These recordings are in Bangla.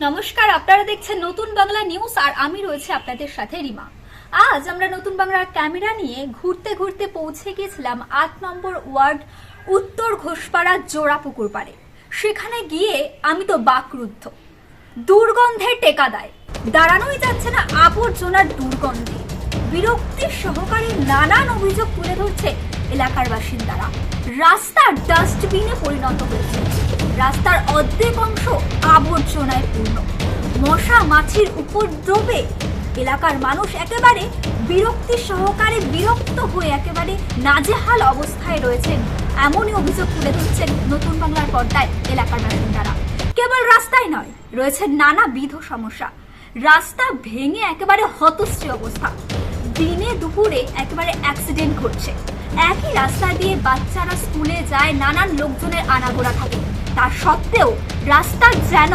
নমস্কার, আপনারা দেখছেন নতুন বাংলা নিউজ আর আমি রয়েছে আপনাদের সাথে রিমা। আজ আমরা নতুন বাংলার ক্যামেরা নিয়ে ঘুরতে ঘুরতে পৌঁছে গিয়েছিলাম ৮ নম্বর ওয়ার্ড উত্তর ঘোষপাড়া জোড়াপুকুর পাড়ে। সেখানে গিয়ে আমি তো বাকরুদ্ধ। দুর্গন্ধে টেকা দেয়, দাঁড়ানোই যাচ্ছে না আবর্জনার দুর্গন্ধে। বিরক্তি সহকারে নানান অভিযোগ তুলে ধরছে এলাকার বাসিন্দারা। রাস্তা ডাস্টবিনে পরিণত হয়েছে, রাস্তার অর্ধেক অংশ আবর্জনায় পূর্ণ। মশা মাছির উপদ্রবে এলাকার মানুষ একেবারে বিরক্ত হয়ে একেবারে নাজেহাল অবস্থায় রয়েছেন, এমনই অভিযোগ তুলে ধরছেন নতুন বাংলার পর্দায় এলাকার বাসিন্দারা। কেবল রাস্তায় নয়, রয়েছে নানাবিধ সমস্যা। রাস্তা ভেঙে একেবারে হতশ্রী অবস্থা। দিনে দুপুরে একেবারে অ্যাক্সিডেন্ট ঘটছে। একই রাস্তা দিয়ে বাচ্চারা স্কুলে যায়, নানান লোকজনের আনাগোনা থাকে। তা সত্ত্বেও রাস্তা যেন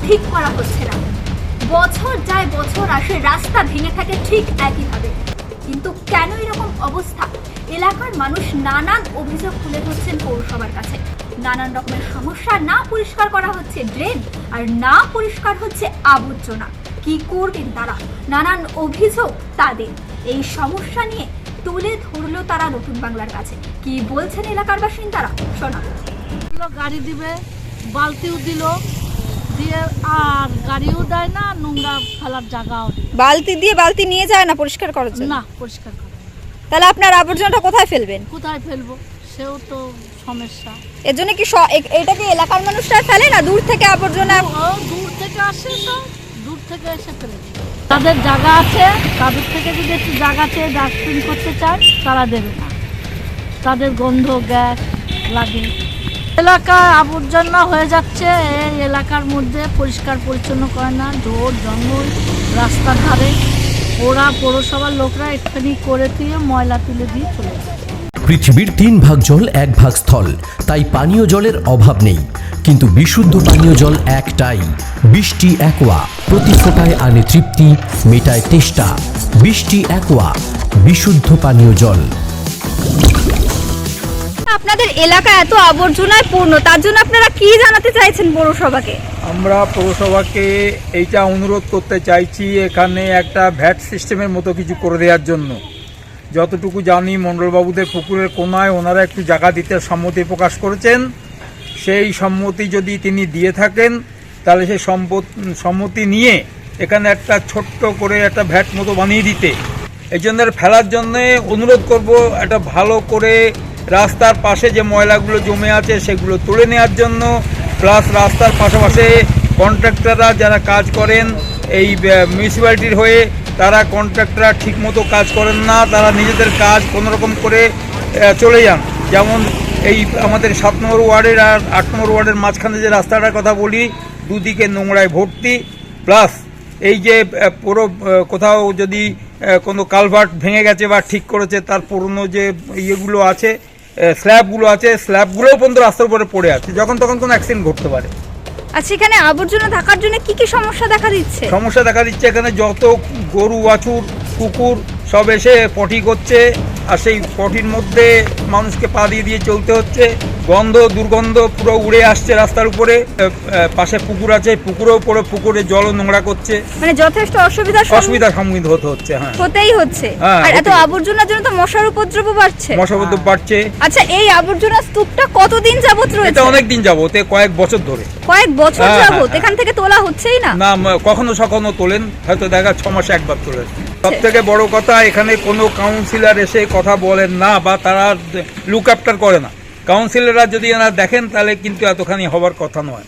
ঠিক করা হচ্ছে না। বছর যায় বছর আসে, রাস্তা ভেঙে থাকে ঠিক একইভাবে। কিন্তু কেন এরকম অবস্থা? এলাকার মানুষ নানান অভিযোগ তুলে ধরছেন পৌরসভার কাছে। নানান রকমের সমস্যা, না পরিষ্কার করা হচ্ছে ড্রেন, আর না পরিষ্কার হচ্ছে আবর্জনা। কি করবেন তারা? নানান অভিযোগ তাদের। এই সমস্যা নিয়ে তুলে ধরলো তারা নতুন বাংলার কাছে। কি বলছেন এলাকার বাসিন্দারা, শোনা। গাড়ি দিবে, বালতিও দিল, দিয়ে আর গাড়িও দেয় না, নোংরা ফেলার জায়গাও বালতি নিয়ে যায় না পরিষ্কার করার জন্য? না, পরিষ্কার করে। তাহলে আপনার আবর্জনাটা কোথায় ফেলবেন? কোথায় ফেলবো সেও তো সমস্যা। এর জন্য কি এটাকে এলাকার মানুষরা ফেলে না? দূর থেকে আবর্জনা দূর থেকে আসে, তো দূর থেকে এসে ফেলে। তাদের জায়গা আছে, তাদের থেকে যদি একটু জায়গা চেয়ে ডাস্টবিন করতে চায় তারা দেবে না, তাদের গন্ধ গ্যাস লাগে। এলাকা আবর্জনা হয়ে যাচ্ছে, এই এলাকার মধ্যে পরিষ্কার পরিচ্ছন্ন করে না, ঝোড় জঙ্গল রাস্তার ধারে। ওরা পৌরসভার লোকরা একটুখানি করে দিয়ে ময়লা তুলে দিয়ে চলে যায়। পৃথিবীর 3 ভাগ জল 1 ভাগ স্থল, তাই পানীয় জলের অভাব নেই। কিন্তু বিশুদ্ধ পানীয় জল একটাই, বৃষ্টি অ্যাকোয়া। প্রতি ফোঁটায় আনে তৃপ্তি, মেটায় তেষ্টা। বৃষ্টি অ্যাকোয়া, বিশুদ্ধ পানীয় জল। আপনাদের এলাকা এত আবর্জনায় পূর্ণ, তার জন্য আপনারা কি জানাতে চাইছেন পৌরসভাকে? আমরা পৌরসভাকে এইটা অনুরোধ করতে চাইছি, এখানে একটা ভ্যাট সিস্টেমের মতো কিছু করে দেওয়ার জন্য। যতটুকু জানি মণ্ডলবাবুদের পুকুরের কোনায় ওনারা একটু জায়গা দিতে সম্মতি প্রকাশ করেছেন। সেই সম্মতি যদি তিনি দিয়ে থাকেন তাহলে সেই সম্মতি নিয়ে এখানে একটা ছোট্ট করে একটা ভ্যাট মতো বানিয়ে দিতে, এই জন্য ফেলার জন্যে অনুরোধ করব। একটা ভালো করে রাস্তার পাশে যে ময়লাগুলো জমে আছে সেগুলো তুলে নেওয়ার জন্য, প্লাস রাস্তার পাশাপাশি কন্ট্রাক্টররা যারা কাজ করেন এই মিউনিসিপ্যালিটির হয়ে, তারা কন্ট্রাক্টররা ঠিকমতো কাজ করেন না, তারা নিজেদের কাজ কোনোরকম করে চলে যান। যেমন এই আমাদের 7 নম্বর ওয়ার্ডের আর 8 নম্বর ওয়ার্ডের মাঝখানে যে রাস্তাটার কথা বলি, দুদিকে নোংরায় ভর্তি। প্লাস এই যে পুরো কোথাও যদি কোনো কালভার্ট ভেঙে গেছে বা ঠিক করেছে, তার পুরনো যে ইয়েগুলো আছে, স্ল্যাবগুলো আছে, স্ল্যাবগুলোও পর্যন্ত রাস্তার উপরে পড়ে আছে, যখন তখন কোনো অ্যাক্সিডেন্ট ঘটতে পারে। আচ্ছা, এখানে আবর্জনা থাকার জন্য কি কি সমস্যা দেখা দিচ্ছে? এখানে যত গরু বাছুর কুকুর সব এসে পটি করছে, আর সেই পটির মধ্যে মানুষকে পা দিয়ে চলতে হচ্ছে। গন্ধ দুর্গন্ধ পুরো উড়ে আসছে রাস্তার উপরে। পাশে পুকুর আছে, পুকুরেও পড়ে পুকুরে জল নোংরা করছে, মানে যথেষ্ট অসুবিধার সম্মুখীন হতে হচ্ছে। হতেই হচ্ছে। আর এত আবর্জনার জন্য তো মশার উপদ্রব বাড়ছে। আচ্ছা, এই আবর্জনা স্তূপটা কতদিন যাবত রয়েছে? এটা অনেক দিন যাবত, কয়েক বছর ধরে। যাবত এখান থেকে তোলা হচ্ছেই না? না, কখনো তোলেন, হয়তো দেখা 6 মাসে একবার তোলেন। সব থেকে বড় কথা, এখানে কোনো কাউন্সিলর এসে কথা বলেন না বা তারা লুক আফটার করে না। কাউন্সিলররা যদি এনারা দেখেন তাহলে কিন্তু এতখানি হবার কথা নয়।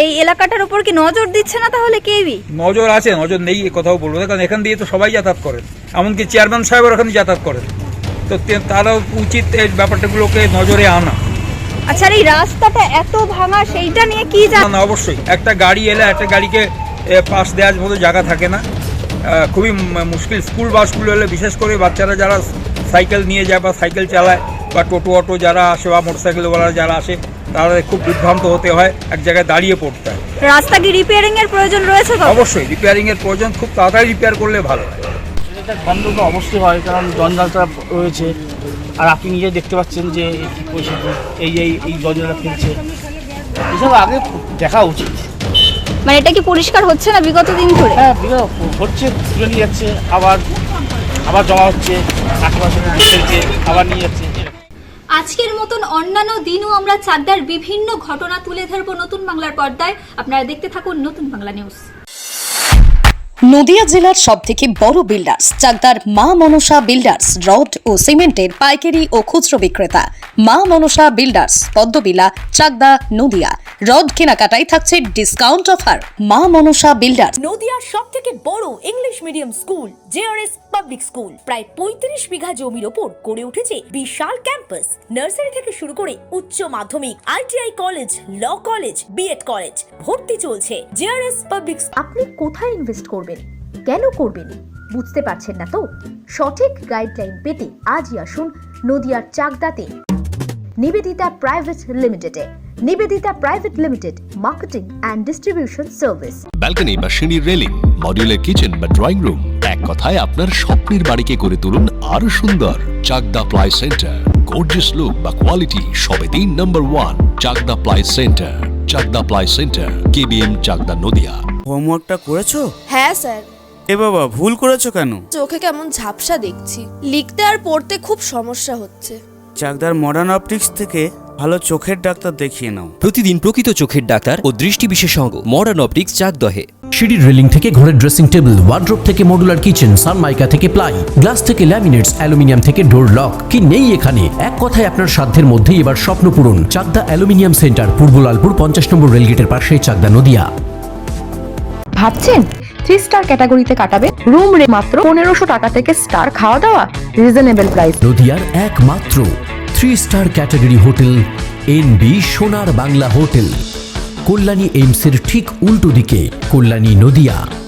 এই এলাকাটার উপর কি নজর দিচ্ছে না তাহলে কেউই? নজর আছে, নজর নেই এ কথাও বলবো না, কারণ এখান দিয়ে তো সবাই যাতায়াত করেন, এমনকি চেয়ারম্যান সাহেবের ওখানে যাতায়াত করেন। তো তারা উচিত এই ব্যাপারটাগুলোকে নজরে আনা। আচ্ছা, এই রাস্তাটা এত ভাঙা, সেইটা নিয়ে কি জানেন? অবশ্যই একটা গাড়ি এলে একটা গাড়িকে পাশ দেওয়ার মতো জায়গা থাকে না, খুবই মুশকিল। স্কুল বাসগুলো এলে বিশেষ করে বাচ্চারা যারা সাইকেল নিয়ে যায় বা সাইকেল চালায় বা টোটো অটো যারা আসে বা মোটরসাইকেলওয়ালা যারা আসে, তারা খুব বিভ্রান্ত হতে হয়, এক জায়গায় দাঁড়িয়ে পড়তে হয়। রাস্তা কি রিপেয়ারিং এর প্রয়োজন রয়েছে? অবশ্যই রিপেয়ারিং এর প্রয়োজন, খুব তাড়াতাড়ি রিপেয়ার করলে ভালো হয়। এটা গন্ধ তো অবশ্যই হয়, কারণ জঞ্জালটা রয়েছে। আর আপনি নিজে দেখতে পাচ্ছেন যে কী পরিস্থিতি, এই জঞ্জালটা ফেলছে, এসব আগে দেখা উচিত। মানে এটা কি পরিষ্কার হচ্ছে না বিগত দিন ধরে? হ্যাঁ হচ্ছে, তুলে নিয়ে যাচ্ছে, আবার জমা হচ্ছে, আশেপাশে আবার নিয়ে যাচ্ছে। আজকের মতন অন্যান্য দিনও আমরা চাকদার বিভিন্ন ঘটনা তুলে ধরবো নতুন বাংলার পর্দায়। আপনারা দেখতে থাকুন নতুন বাংলা নিউজ। নদিয়া জেলার সবথেকে বড় বিল্ডার্স চাকদার মা মনসা বিল্ডার্স রড ও সিমেন্টের পাইকারি ও খুচরো বিক্রেতা। মা মনসা বিল্ডার্স পদ্মবিলা, চাকদা, নদিয়া। রড কেনাকাটায় থাকছে ডিসকাউন্ট অফার। মা মনসা বিল্ডার্স নদিয়ার সবথেকে বড় English medium school JRS public school প্রায় 35 বিঘা জমির ওপর গড়ে উঠেছে বিশাল ক্যাম্পাস। নার্সারি থেকে শুরু করে উচ্চ মাধ্যমিক, ITI college, law college, BEd college ভর্তি চলছে। JRS public. আপনি কোথায় ইনভেস্ট করবেন, কেন করবেন বুঝতে পারছেন না তো? সঠিক গাইডলাইন পেতে আজই আসুন নদিয়ার চাকদাতে নিবেদিতা প্রাইভেট লিমিটেডে। Nivedita private limited, marketing and distribution service. Balcony বা সিঁড়ির রেলিং, মডিউলার কিচেন বা ড্রয়িং রুম, এক কথায় আপনার স্বপ্নের বাড়িকে করে তুলুন আরো সুন্দর। Chakdah ply centre, gorgeous look বা কোয়ালিটি সবে 3 নম্বর 1 Chakdah ply centre. Chakdah ply centre, KBM, Chakdah, Nadia. হোমওয়ার্কটা করেছো? হ্যাঁ স্যার। এ বাবা, ভুল করেছো কেন? চোখে কেমন ঝাপসা দেখছি, লিখতে আর পড়তে খুব সমস্যা হচ্ছে। চাকদার মডার্ন অপটিক্স থেকে ভালো চোখের ডাক্তার দেখিয়ে নাও। প্রতিদিন প্রকৃত চোখের ডাক্তার ও দৃষ্টি বিশেষজ্ঞ মডার্ন অপটিক্স চাকদহে। সিঁড়ির রেলিং থেকে ঘরের ড্রেসিং টেবিল, ওয়ার্ড্রোব থেকে মডুলার কিচেন, সানমাইকা থেকে প্লাই, গ্লাস থেকে ল্যামিনেটস, অ্যালুমিনিয়াম থেকে ডোর লক, কি নেই এখানে? এক কথায় আপনার সাধ্যের মধ্যেই এবার স্বপ্ন পূরণ। চাকদা অ্যালুমিনিয়াম সেন্টার, পূর্ব লালপুর 50 নম্বর রেলগেটের পাশে, চাকদা, নদিয়া। ভাবছেন 3 স্টার ক্যাটাগরিতে কাটাবে? রুম রে মাত্র 1500 টাকা থেকে স্টার, খাওয়া দাওয়া রিজনেবল প্রাইস। নদিয়ার একমাত্র 3 স্টার ক্যাটাগরি হোটেল এনবি সোনার বাংলা হোটেল, কল্যাণী এইমসের ঠিক উল্টো দিকে, কল্যাণী, নদিয়া।